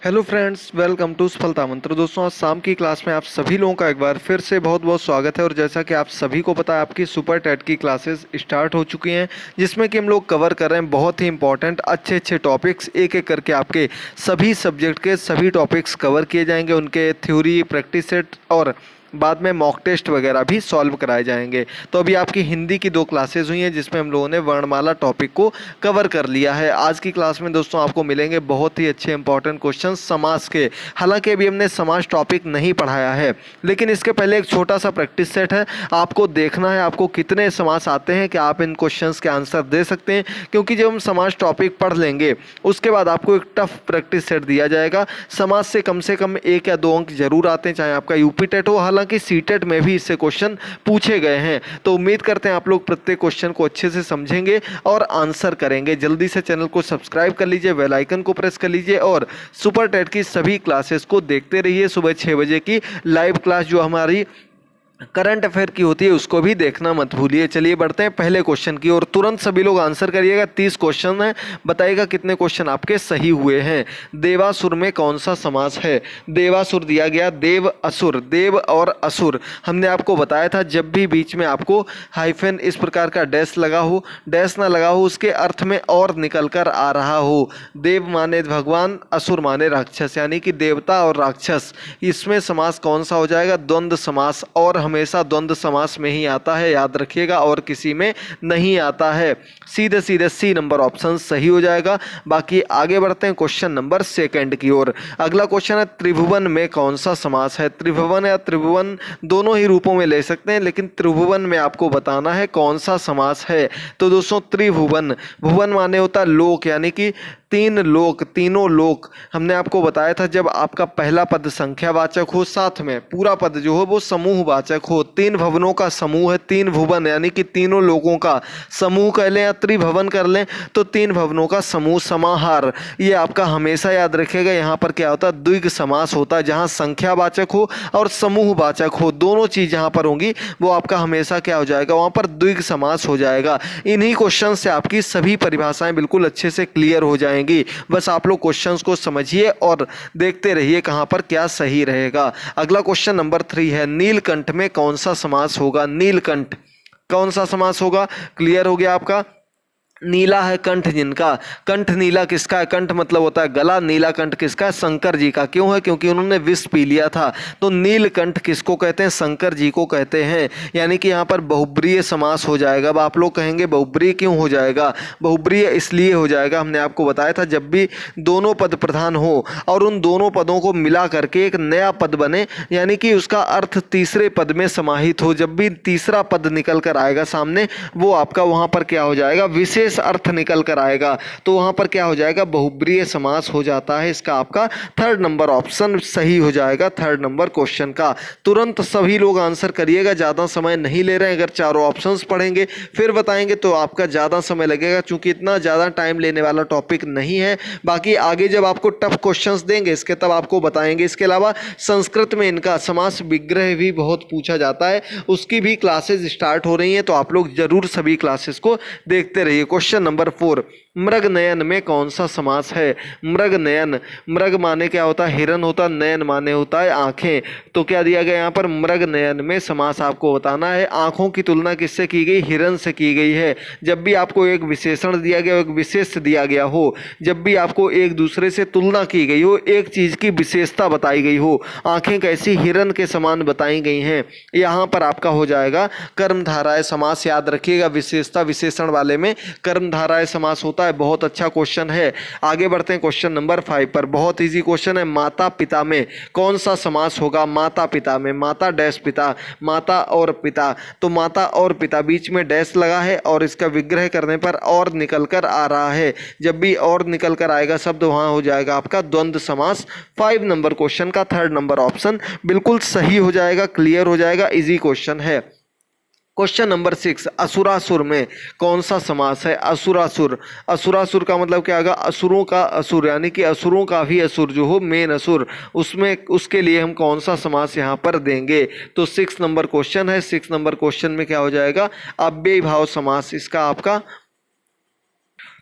Hello friends, welcome to सफलता मंत्र। दोस्तों, आज शाम की क्लास में आप सभी लोगों का एक बार फिर से बहुत बहुत स्वागत है। और जैसा कि आप सभी को पता है, आपकी सुपर टेट की क्लासेस स्टार्ट हो चुकी हैं, जिसमें कि हम लोग कवर कर रहे हैं बहुत ही इंपॉर्टेंट अच्छे अच्छे टॉपिक्स। एक एक करके आपके सभी सब्जेक्ट के सभी टॉपिक्स कवर किए जाएंगे, उनके थ्योरी, प्रैक्टिस सेट और बाद में मॉक टेस्ट वगैरह भी सॉल्व कराए जाएंगे। तो अभी आपकी हिंदी की 2 क्लासेज हुई हैं, जिसमें हम लोगों ने वर्णमाला टॉपिक को कवर कर लिया है। आज की क्लास में दोस्तों आपको मिलेंगे बहुत ही अच्छे इंपॉर्टेंट क्वेश्चन समास के। हालांकि अभी हमने समास टॉपिक नहीं पढ़ाया है, लेकिन इसके पहले एक छोटा सा प्रैक्टिस सेट है। आपको देखना है आपको कितने समास आते हैं, कि आप इन क्वेश्चंस के आंसर दे सकते हैं। क्योंकि जब हम समास टॉपिक पढ़ लेंगे, उसके बाद आपको एक टफ प्रैक्टिस सेट दिया जाएगा। समास से कम 1 या 2 अंक जरूर आते हैं, चाहे आपका यूपी टेट हो। हालांकि सीटेट में भी इससे क्वेश्चन पूछे गए हैं। तो उम्मीद करते हैं आप लोग प्रत्येक क्वेश्चन को अच्छे से समझेंगे और आंसर करेंगे। जल्दी से चैनल को सब्सक्राइब कर लीजिए, बेल आइकन को प्रेस कर लीजिए और सुपर टेट की सभी क्लासेस को देखते रहिए। सुबह 6 बजे की लाइव क्लास जो हमारी करंट अफेयर की होती है, उसको भी देखना मत भूलिए। चलिए बढ़ते हैं पहले क्वेश्चन की ओर। तुरंत सभी लोग आंसर करिएगा। 30 क्वेश्चन है, बताइएगा कितने क्वेश्चन आपके सही हुए हैं। देवासुर में कौन सा समास है? देवासुर दिया गया, देव असुर। देव और असुर हमने आपको बताया था, जब भी बीच में आपको हाइफन इस प्रकार का डैश लगा हो, डैश ना लगा हो, उसके अर्थ में और निकल कर आ रहा हो। देव माने भगवान, असुर माने राक्षस, यानी कि देवता और राक्षस। इसमें समास कौन सा हो जाएगा? द्वंद्व समास। और हमेशा द्वंद्व समास में ही आता है, याद रखिएगा, और किसी में नहीं आता है। सीधे सीधे सी नंबर ऑप्शन सही हो जाएगा। बाकी आगे बढ़ते हैं क्वेश्चन नंबर 2 की ओर। अगला क्वेश्चन है, त्रिभुवन में कौन सा समास है? त्रिभुवन या त्रिभुवन दोनों ही रूपों में ले सकते हैं, लेकिन त्रिभुवन में आपको बताना है कौन सा समास है। तो दोस्तों, त्रिभुवन, भुवन माने होता है लोक, यानी कि 3 लोक, तीनों लोक। हमने आपको बताया था, जब आपका पहला पद संख्यावाचक हो, साथ में पूरा पद जो हो वो समूहवाचक हो। 3 भवनों का समूह है 3 भुवन, यानी कि तीनों लोगों का समूह कर लें या त्रिभवन कर लें, तो 3 भवनों का समूह, समाहार। ये आपका हमेशा याद रखिएगा। यहाँ पर क्या होता है? द्विग समास होता है, जहाँ संख्यावाचक हो और समूहवाचक हो, दोनों चीज जहाँ पर होंगी वो आपका हमेशा क्या हो जाएगा? वहाँ पर द्विग समास हो जाएगा। इन्हीं क्वेश्चन से आपकी सभी परिभाषाएं बिल्कुल अच्छे से क्लियर हो जाएंगी। बस आप लोग क्वेश्चंस को समझिए और देखते रहिए कहां पर क्या सही रहेगा। अगला क्वेश्चन नंबर 3 है, नीलकंठ में कौन सा समास होगा? नीलकंठ कौन सा समास होगा? क्लियर हो गया आपका? नीला है कंठ जिनका, कंठ नीला किसका है? कंठ मतलब होता है गला, नीला कंठ किसका है? शंकर जी का। क्यों है? क्योंकि उन्होंने विष पी लिया था। तो नीलकंठ किसको कहते हैं? शंकर जी को कहते हैं। यानी कि यहाँ पर बहुब्रीय समास हो जाएगा। अब आप लोग कहेंगे बहुब्रीय क्यों हो जाएगा? बहुब्रीय इसलिए हो जाएगा, हमने आपको बताया था, जब भी दोनों पद प्रधान हो और उन दोनों पदों को मिला करके एक नया पद बने, यानी कि उसका अर्थ तीसरे पद में समाहित हो, जब भी तीसरा पद निकल कर आएगा सामने, वो आपका वहां पर क्या हो जाएगा? विशेष अर्थ निकल कर आएगा। तो वहां पर क्या हो जाएगा? बहुब्रीय समास हो जाता है। इसका आपका 3rd नंबर ऑप्शन सही हो जाएगा। 3rd नंबर क्वेश्चन का तुरंत सभी लोग आंसर करिएगा, ज्यादा समय नहीं ले रहे हैं। अगर चारों ऑप्शंस पढ़ेंगे फिर बताएंगे तो आपका ज्यादा समय लगेगा, क्योंकि इतना ज्यादा टाइम लेने वाला टॉपिक नहीं है। बाकी आगे जब आपको टफ क्वेश्चंस देंगे इसके, तब आपको बताएंगे। इसके अलावा संस्कृत में इनका समास विग्रह भी बहुत पूछा जाता है, उसकी भी क्लासेस स्टार्ट हो रही हैं, तो आप लोग जरूर सभी क्लासेस को देखते रहिए। क्वेश्चन नंबर 4, मृग नयन में कौन सा समास है? मृग नयन, मृग माने क्या होता है? हिरन होता है, नयन माने होता है आंखें। तो क्या दिया गया यहाँ पर? मृग नयन में समास आपको बताना है। आंखों की तुलना किससे की गई? हिरन से की गई है। जब भी आपको एक विशेषण दिया गया, एक विशेष दिया गया हो, जब भी आपको एक दूसरे से तुलना की गई हो, एक चीज की विशेषता बताई गई हो, आंखें कैसी? हिरन के समान बताई गई हैं, यहाँ पर आपका हो जाएगा कर्मधारय समास। याद रखिएगा, विशेषता विशेषण वाले में कर्मधारय समास होता है। बहुत अच्छा क्वेश्चन है। आगे बढ़ते हैं क्वेश्चन नंबर 5 पर। बहुत इजी क्वेश्चन है, माता पिता में कौन सा समास होगा? माता पिता में, माता डैश पिता, माता और पिता। तो माता और पिता, बीच में डैश लगा है और इसका विग्रह करने पर और निकल कर आ रहा है। जब भी और निकल कर आएगा शब्द, वहां हो जाएगा आपका द्वंद्व समास। 5 नंबर क्वेश्चन का 3rd नंबर ऑप्शन बिल्कुल सही हो जाएगा, क्लियर हो जाएगा। इजी क्वेश्चन है। क्वेश्चन नंबर 6, असुरासुर में कौन सा समास है? असुरासुर, असुरासुर का मतलब क्या होगा? असुरों का असुर, यानी कि असुरों का भी असुर जो हो, मेन असुर, उसमें उसके लिए हम कौन सा समास यहाँ पर देंगे? तो 6 नंबर क्वेश्चन है। 6 नंबर क्वेश्चन में क्या हो जाएगा? अव्ययीभाव समास। इसका आपका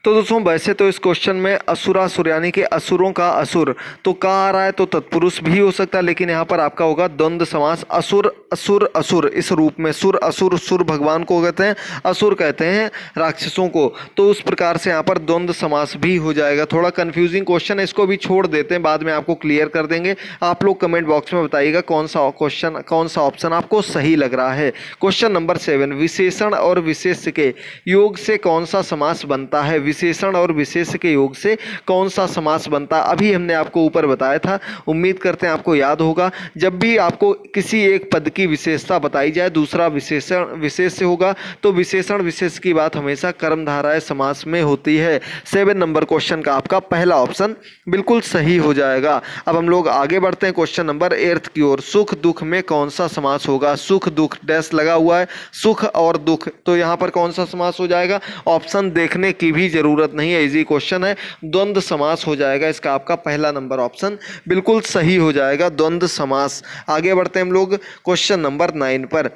तो दोस्तों वैसे तो इस क्वेश्चन में असुरासुर यानी कि असुरों का असुर तो का आ रहा है, तो तत्पुरुष भी हो सकता है, लेकिन यहाँ पर आपका होगा द्वंद्व समास। असुर असुर असुर इस रूप में, सुर असुर, सुर भगवान को कहते हैं, असुर कहते हैं राक्षसों को, तो उस प्रकार से यहाँ पर द्वंद्व समास भी हो जाएगा। थोड़ा कंफ्यूजिंग क्वेश्चन है, इसको भी छोड़ देते हैं, बाद में आपको क्लियर कर देंगे। आप लोग कमेंट बॉक्स में बताइएगा कौन सा क्वेश्चन, कौन सा ऑप्शन आपको सही लग रहा है। क्वेश्चन नंबर 7, विशेषण और विशेष के योग से कौन सा समास बनता है? विशेषण और विशेष के योग से कौन सा समास बनता है? अभी हमने आपको ऊपर बताया था, उम्मीद करते हैं आपको याद होगा। जब भी आपको किसी एक पद की विशेषता बताई जाए, दूसरा विशेषण विशेष से होगा, तो विशेषण विशेष की बात हमेशा कर्मधारय समास में होती है। 7 नंबर क्वेश्चन का आपका पहला ऑप्शन बिल्कुल सही हो जाएगा। अब हम लोग आगे बढ़ते हैं क्वेश्चन नंबर 8 की ओर। सुख दुख में कौन सा समास होगा? सुख दुख डैश लगा हुआ है, सुख और दुख, तो यहाँ पर कौन सा समास हो जाएगा? ऑप्शन देखने की भी जरूरत नहीं है, इजी क्वेश्चन है, द्वंद्व समास हो जाएगा। इसका आपका पहला नंबर ऑप्शन बिल्कुल सही हो जाएगा, द्वंद्व समास। आगे बढ़ते हैं हम लोग क्वेश्चन नंबर 9 पर।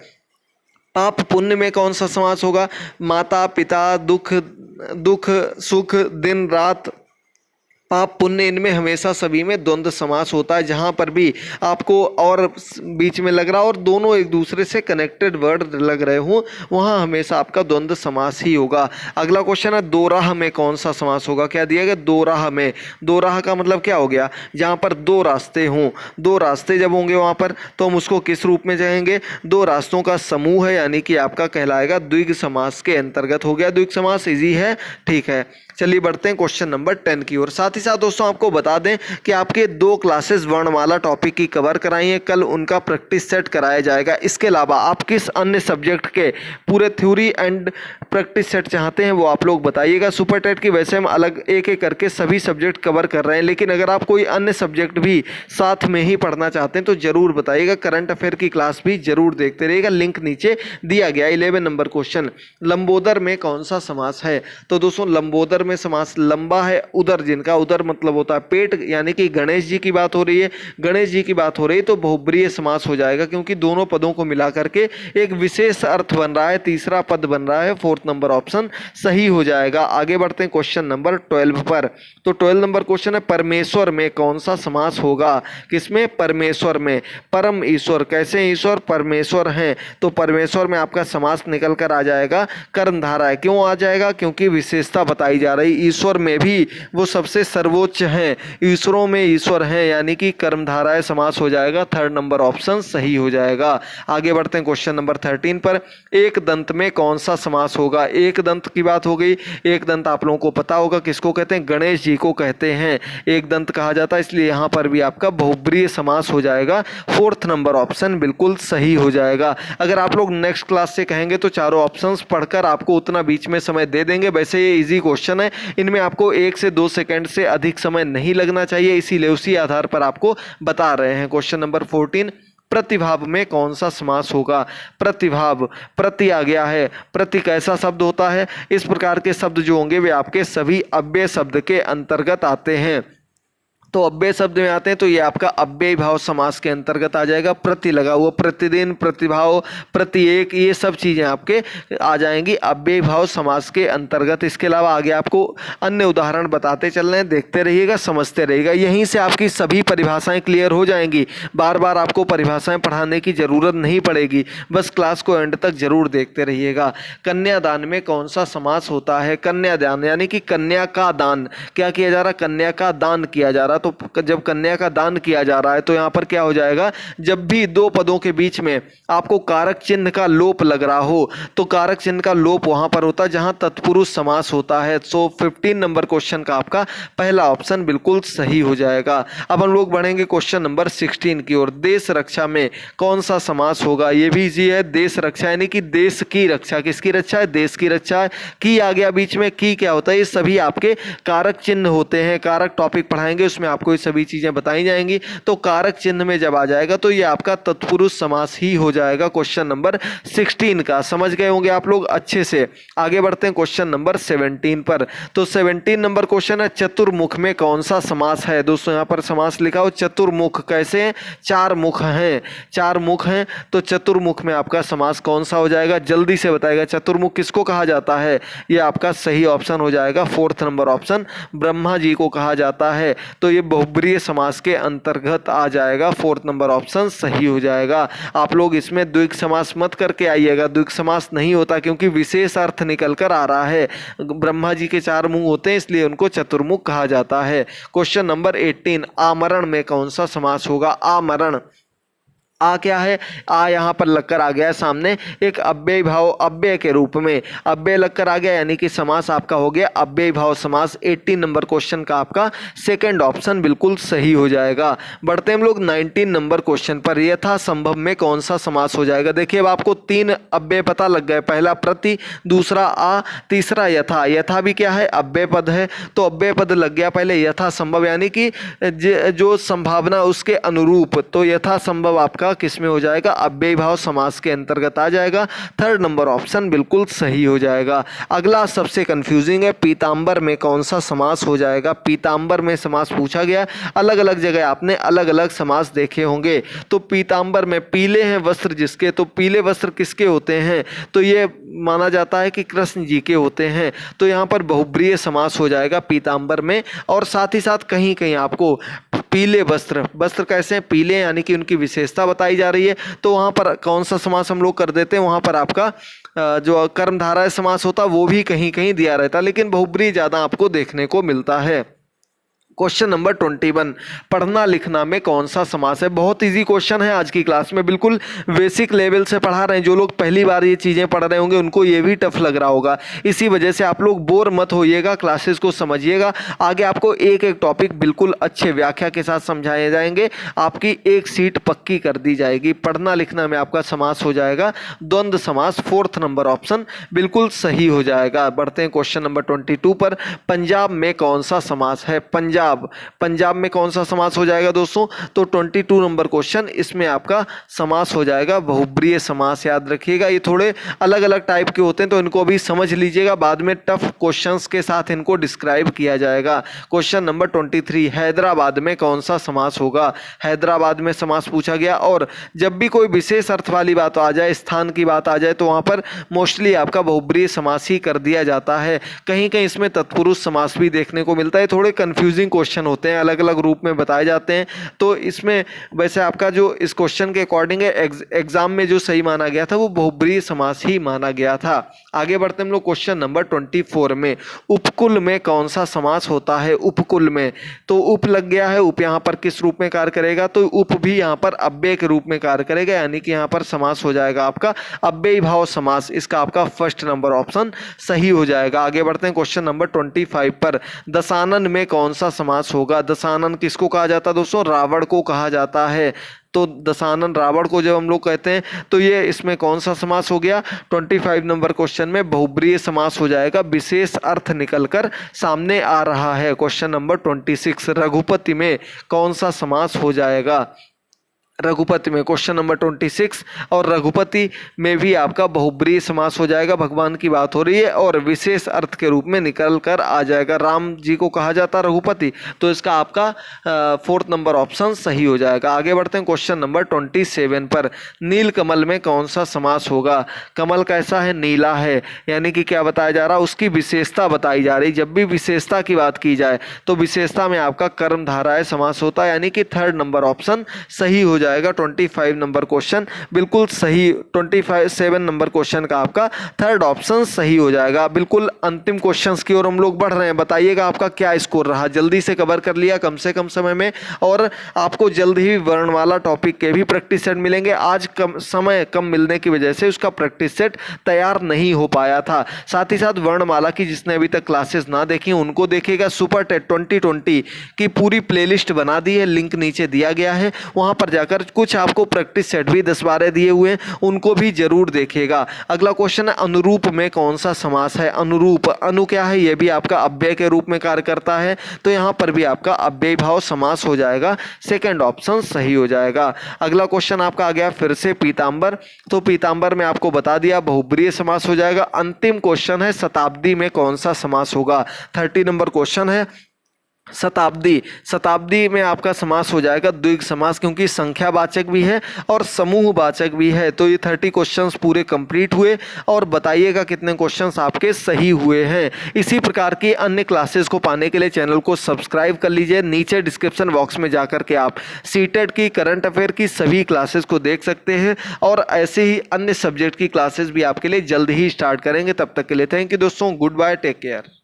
पाप पुण्य में कौन सा समास होगा? माता पिता, दुख दुख, सुख, दिन रात, पाप पुण्य, इनमें हमेशा सभी में द्वंद्व समास होता है। जहां पर भी आपको और बीच में लग रहा हो और दोनों एक दूसरे से कनेक्टेड वर्ड लग रहे हो, वहां हमेशा आपका द्वंद्व समास ही होगा। अगला क्वेश्चन है दो राह में कौन सा समास होगा? क्या दिया गया? दो राह में। दो राह का मतलब क्या हो गया? जहां पर दो रास्ते हों, दो रास्ते जब होंगे वहां पर, तो हम उसको किस रूप में कहेंगे? दो रास्तों का समूह है, यानी कि आपका कहलाएगा द्विग समास के अंतर्गत हो गया। द्विग समास इजी है, ठीक है। चलिए बढ़ते हैं क्वेश्चन नंबर 10 की ओर। साथ ही साथ दोस्तों आपको बता दें कि आपके 2 क्लासेस वर्णमाला टॉपिक की कवर कराई हैं, कल उनका प्रैक्टिस सेट कराया जाएगा। इसके अलावा आप किस अन्य सब्जेक्ट के पूरे थ्योरी एंड प्रैक्टिस सेट चाहते हैं वो आप लोग बताइएगा। सुपर टेट की वैसे हम अलग एक एक करके सभी सब्जेक्ट कवर कर रहे हैं, लेकिन अगर आप कोई अन्य सब्जेक्ट भी साथ में ही पढ़ना चाहते हैं तो जरूर बताइएगा। करंट अफेयर की क्लास भी जरूर देखते रहिएगा, लिंक नीचे दिया गया। 11 नंबर क्वेश्चन, लंबोदर में कौन सा समास है? तो दोस्तों लंबोदर में समास लंबा है उदर, जिनका उदर मतलब होता है पेट, यानी कि गणेश जी की बात हो रही है, गणेश जी की बात हो रही है, तो बहुब्रीय समास हो जाएगा, क्योंकि दोनों पदों को मिला करके एक विशेष अर्थ बन रहा है, तीसरा पद बन रहा है। 4th नंबर ऑप्शन सही हो जाएगा। आगे बढ़ते हैं क्वेश्चन नंबर 12 पर। तो 12 नंबर क्वेश्चन है परमेश्वर में कौन सा समास होगा? किसमें? परमेश्वर में। परम ईश्वर, कैसे ईश्वर? परमेश्वर हैं, तो परमेश्वर में आपका समास निकल कर आ जाएगा कर्मधारय है। क्यों आ जाएगा? क्योंकि विशेषता बताई जा रही, ईश्वर में भी वो सबसे सर्वोच्च हैं, ईश्वरों में ईश्वर हैं, यानी कि कर्मधारय समास हो जाएगा। 3rd नंबर ऑप्शन सही हो जाएगा। आगे बढ़ते हैं क्वेश्चन नंबर 13 पर। एक दंत में कौन सा समास होगा? एक दंत की बात हो गई। एक दंत आप लोगों को पता होगा किसको कहते हैं? गणेश जी को कहते हैं एक दंत कहा जाता है, इसलिए यहां पर भी आपका बहुब्रीय समास हो जाएगा। 4th नंबर ऑप्शन बिल्कुल सही हो जाएगा। अगर आप लोग नेक्स्ट क्लास से कहेंगे तो चारों ऑप्शंस पढ़कर आपको उतना बीच में समय दे देंगे। वैसे ये इजी क्वेश्चन है, इनमें आपको 1 से 2 सेकंड से अधिक समय नहीं लगना चाहिए, इसीलिए उसी आधार पर आपको बता रहे हैं। क्वेश्चन नंबर 14, प्रतिभाव में कौन सा समास होगा? प्रतिभाव, प्रति आ गया है, प्रति कैसा शब्द होता है? इस प्रकार के शब्द जो होंगे वे आपके सभी अव्यय शब्द के अंतर्गत आते हैं। तो अव्यय शब्द में आते हैं तो ये आपका अव्यय भाव समास के अंतर्गत आ जाएगा। प्रति लगा हुआ, प्रतिदिन, प्रतिभाव, प्रति एक, ये सब चीजें आपके आ जाएंगी अव्यय भाव समास के अंतर्गत। इसके अलावा आगे आपको अन्य उदाहरण बताते चल रहे हैं, देखते रहिएगा, समझते रहिएगा। यहीं से आपकी सभी परिभाषाएं क्लियर हो जाएंगी, बार बार आपको परिभाषाएं पढ़ाने की जरूरत नहीं पड़ेगी, बस क्लास को एंड तक जरूर देखते रहिएगा। कन्यादान में कौन सा समास होता है? कन्यादान यानी कि कन्या का दान, क्या किया जा रहा? कन्या का दान किया जा रहा। तो जब कन्या का दान किया जा रहा है तो यहां पर क्या हो जाएगा? जब भी 2 पदों के बीच में आपको कारक चिन्ह का लोप लग रहा हो तो कारक चिन्ह का लोप वहां पर होता है जहां तत्पुरुष समास होता है। सो 15 नंबर क्वेश्चन का आपका पहला ऑप्शन बिल्कुल सही हो जाएगा। अब हम लोग बढ़ेंगे क्वेश्चन नंबर 16 की ओर। देश रक्षा में कौन सा समास होगा? यह भी इजी है। देश रक्षा यानी कि देश की रक्षा, किसकी रक्षा है? देश की रक्षा है। की आ गया बीच में, की क्या होता है? ये सभी आपके कारक चिन्ह होते हैं। कारक टॉपिक पढ़ाएंगे, उसमें आपको ये सभी चीजें बताई जाएंगी। तो कारक चिन्ह में जब आ जाएगा तो ये आपका तत्पुरुष समास ही हो जाएगा क्वेश्चन नंबर 16 का। समझ गए होंगे आप लोग अच्छे से। आगे बढ़ते हैं क्वेश्चन नंबर 17 पर। तो 17 नंबर क्वेश्चन है, चतुर्मुख में कौन सा समास है। दोस्तों यहाँ पर समास लिखा हो चतुर्मुख, कैसे हैं, चार मुख हैं, चार मुख हैं, तो चतुर्मुख में आपका समास कौन सा हो जाएगा, जल्दी से बताएगा। चतुर्मुख किसको कहा जाता है, ये आपका सही ऑप्शन हो जाएगा 4th number option, Brahma ji को कहा जाता है। तो ये बहुब्रीय समास के अंतर्गत आ जाएगा, 4th नंबर ऑप्शन सही हो जाएगा। आप लोग इसमें द्विग समास मत करके आइएगा, द्विग समास नहीं होता क्योंकि विशेष अर्थ निकल कर आ रहा है। ब्रह्मा जी के चार मुंह होते हैं इसलिए उनको चतुर्मुख कहा जाता है। क्वेश्चन नंबर 18, आमरण में कौन सा समास होगा। आमरण, आ क्या है, आ यहाँ पर लगकर आ गया है सामने एक अव्यय भाव, अव्यय के रूप में अव्यय लगकर आ गया, यानी कि समास आपका हो गया अव्यय भाव समास। 18 नंबर क्वेश्चन का आपका सेकंड ऑप्शन बिल्कुल सही हो जाएगा। बढ़ते हम लोग 19 नंबर क्वेश्चन पर, यथा संभव में कौन सा समास हो जाएगा। देखिए अब आपको 3 अव्यय पता लग गए, पहला प्रति, दूसरा आ, तीसरा यथा। यथा भी क्या है, अव्यय पद है, तो अव्यय पद लग गया पहले। यथा संभव यानी कि जो संभावना उसके अनुरूप, तो यथा संभव आपका किस में हो जाएगा, अव्यय भाव समास के अंतर्गत आ जाएगा। 3rd नंबर ऑप्शन बिल्कुल सही हो जाएगा। अगला सबसे कंफ्यूजिंग है, पीतांबर में कौन सा समास हो जाएगा। पीतांबर में समास पूछा गया, अलग अलग जगह आपने अलग अलग समास देखे होंगे। तो पीतांबर में, पीले हैं वस्त्र जिसके, तो पीले वस्त्र किसके होते हैं, तो ये माना जाता है कि कृष्ण जी के होते हैं। तो यहाँ पर बहुब्रीय समास हो जाएगा पीतांबर में। और साथ ही साथ कहीं कहीं आपको पीले वस्त्र, वस्त्र कैसे हैं, पीले, यानी कि उनकी विशेषता बताई जा रही है। तो वहाँ पर कौन सा समास हम लोग कर देते हैं, वहाँ पर आपका जो कर्मधारय समास होता वो भी कहीं कहीं दिया रहता, लेकिन बहुब्रीय ज़्यादा आपको देखने को मिलता है। क्वेश्चन नंबर 21, पढ़ना लिखना में कौन सा समास है। बहुत इजी क्वेश्चन है, आज की क्लास में बिल्कुल बेसिक लेवल से पढ़ा रहे हैं। जो लोग पहली बार ये चीज़ें पढ़ रहे होंगे उनको ये भी टफ लग रहा होगा, इसी वजह से आप लोग बोर मत होइएगा, क्लासेस को समझिएगा। आगे आपको एक एक टॉपिक बिल्कुल अच्छे व्याख्या के साथ समझाए जाएंगे, आपकी एक सीट पक्की कर दी जाएगी। पढ़ना लिखना में आपका समास हो जाएगा द्वंद्व समास, 4th नंबर ऑप्शन बिल्कुल सही हो जाएगा। बढ़ते हैं क्वेश्चन नंबर 22 पर, पंजाब में कौन सा समास है। पंजाब, पंजाब में कौन सा समास हो जाएगा दोस्तों, तो 22 नंबर क्वेश्चन, इसमें आपका समास हो जाएगा बहुब्रीय समास। याद रखिएगा ये थोड़े अलग अलग टाइप के होते हैं तो इनको भी समझ लीजिएगा, बाद में टफ क्वेश्चंस के साथ इनको डिस्क्राइब किया जाएगा। क्वेश्चन नंबर 23, हैदराबाद में कौन सा समास होगा। हैदराबाद में समास पूछा गया, और जब भी कोई विशेष अर्थ वाली बात आ जाए, स्थान की बात आ जाए, तो वहां पर मोस्टली आपका बहुब्रीय समास ही कर दिया जाता है। कहीं कहीं इसमें तत्पुरुष समास भी देखने को मिलता है। थोड़े कंफ्यूजिंग क्वेश्चन होते हैं, अलग अलग रूप में बताए जाते हैं। तो इसमें वैसे आपका जो इस क्वेश्चन के अकॉर्डिंग है, एग्जाम में जो सही माना गया था वो बहुब्रीय समास ही माना गया था। आगे बढ़ते हम लोग क्वेश्चन नंबर 24 में, उपकुल में कौन सा समास होता है। उपकुल में, तो उप लग गया है, उप यहाँ पर किस रूप में कार्य करेगा, तो उप भी यहाँ पर अव्यय के रूप में कार्य करेगा, यानी कि यहाँ पर समास हो जाएगा आपका अव्ययी भाव समास। इसका आपका 1st नंबर ऑप्शन सही हो जाएगा। आगे बढ़ते हैं क्वेश्चन नंबर 25 पर, दशानन में कौन सा समास होगा। दशानन किसको कहा जाता है दोस्तों, रावण को कहा जाता है। तो दशानन रावण को जब हम लोग कहते हैं तो ये इसमें कौन सा समास हो गया, 25 नंबर क्वेश्चन में बहुब्रीय समास हो जाएगा, विशेष अर्थ निकलकर सामने आ रहा है। क्वेश्चन नंबर 26, रघुपति में कौन सा समास हो जाएगा। रघुपति में, क्वेश्चन नंबर 26, और रघुपति में भी आपका बहुब्रीय समास हो जाएगा। भगवान की बात हो रही है और विशेष अर्थ के रूप में निकल कर आ जाएगा। राम जी को कहा जाता है रघुपति, तो इसका आपका 4th नंबर ऑप्शन सही हो जाएगा। आगे बढ़ते हैं क्वेश्चन नंबर 27 पर, नील कमल में कौन सा समास होगा। कमल कैसा है, नीला है, यानी कि क्या बताया जा रहा है, उसकी विशेषता बताई जा रही। जब भी विशेषता की बात की जाए तो विशेषता में आपका कर्मधारय समास होता है, यानी कि 3rd नंबर ऑप्शन सही हो जाएगा। 25 नंबर क्वेश्चन बिल्कुल सही, 7 नंबर क्वेश्चन का आपका 3rd ऑप्शन सही हो जाएगा। बिल्कुल अंतिम क्वेश्चंस की ओर हम लोग बढ़ रहे हैं। बताइएगा आपका क्या स्कोर रहा, जल्दी से कवर कर लिया कम से कम समय में, और आपको जल्द ही वर्णमाला टॉपिक के भी प्रैक्टिस सेट मिलेंगे। आज समय कम मिलने की वजह से उसका प्रैक्टिस सेट तैयार नहीं हो पाया था। साथ ही साथ वर्णमाला की जिसने अभी तक क्लासेस ना देखी उनको देखिएगा, सुपर टेट 2020 की पूरी प्लेलिस्ट बना दी है, लिंक नीचे दिया गया है, वहां पर जाकर जाकर कुछ आपको प्रैक्टिस सेट भी 10-12 दिए हुए हैं, उनको भी जरूर देखिएगा। अगला क्वेश्चन है अनुरूप में कौन सा समास है। अनुरूप, अनु क्या है, ये भी आपका अव्यय के रूप में कार्य करता है, तो यहाँ पर भी आपका अव्ययी भाव समास हो जाएगा। सेकंड ऑप्शन सही हो जाएगा। अगला क्वेश्चन आपका आ गया फिर से पीतांबर, तो पीतांबर में आपको बता दिया बहुब्रीहि समास हो जाएगा। अंतिम क्वेश्चन है शताब्दी में कौन सा समास होगा। 30 नंबर क्वेश्चन है शताब्दी। शताब्दी में आपका समास हो जाएगा द्विग समास, क्योंकि संख्यावाचक भी है और समूहवाचक भी है। तो ये 30 क्वेश्चंस पूरे कंप्लीट हुए और बताइएगा कितने क्वेश्चंस आपके सही हुए हैं। इसी प्रकार की अन्य क्लासेस को पाने के लिए चैनल को सब्सक्राइब कर लीजिए। नीचे डिस्क्रिप्शन बॉक्स में जाकर के आप सीटेट की, करंट अफेयर की सभी क्लासेस को देख सकते हैं और ऐसे ही अन्य सब्जेक्ट की क्लासेस भी आपके लिए जल्द ही स्टार्ट करेंगे। तब तक के लिए थैंक यू दोस्तों, गुड बाय, टेक केयर।